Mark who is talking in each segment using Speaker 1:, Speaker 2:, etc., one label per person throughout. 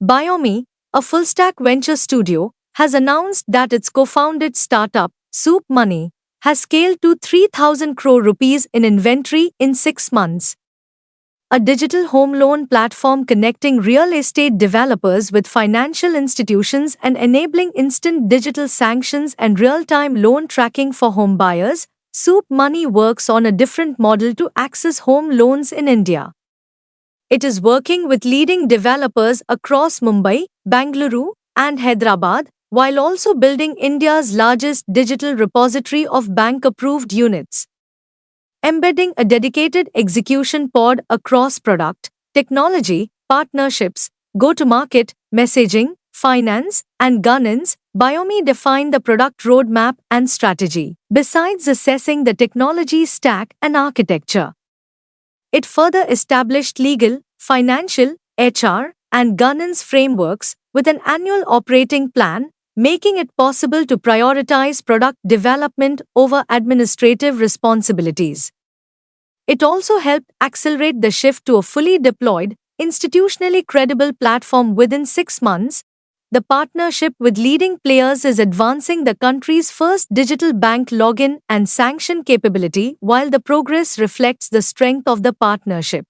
Speaker 1: Biomi, a full-stack venture studio, has announced that its co-founded startup, Soup Money, has scaled to 3,000 crore rupees in inventory in 6 months. A digital home loan platform connecting real estate developers with financial institutions and enabling instant digital sanctions and real-time loan tracking for home buyers, Soup Money works on a different model to access home loans in India. It is working with leading developers across Mumbai, Bangalore, and Hyderabad, while also building India's largest digital repository of bank-approved units. Embedding a dedicated execution pod across product, technology, partnerships, go-to-market, messaging, finance, and governance, Biomi defined the product roadmap and strategy, besides assessing the technology stack and architecture. It further established legal, financial, HR, and governance frameworks with an annual operating plan, making it possible to prioritize product development over administrative responsibilities. It also helped accelerate the shift to a fully deployed, institutionally credible platform within 6 months. The partnership with leading players is advancing the country's first digital bank login and sanction capability, while the progress reflects the strength of the partnership.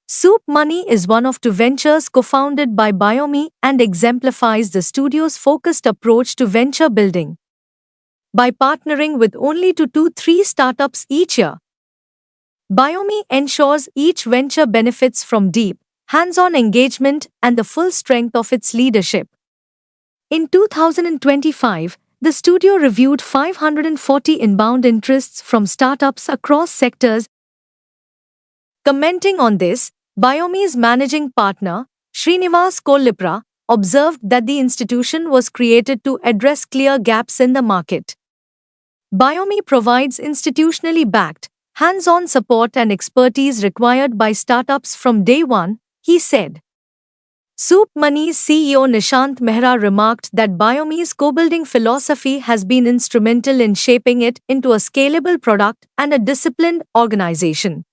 Speaker 1: Soup Money is one of two ventures co-founded by Biomi and exemplifies the studio's focused approach to venture building. By partnering with only 2 to 3 startups each year, Biomi ensures each venture benefits from deep, hands-on engagement and the full strength of its leadership. In 2025, the studio reviewed 540 inbound interests from startups across sectors. Commenting on this, Biomi's managing partner, Srinivas Kollipra, observed that the institution was created to address clear gaps in the market. Biomi provides institutionally backed, hands-on support and expertise required by startups from day one, he said. Soup Money's CEO Nishant Mehra remarked that Biomi's co-building philosophy has been instrumental in shaping it into a scalable product and a disciplined organization.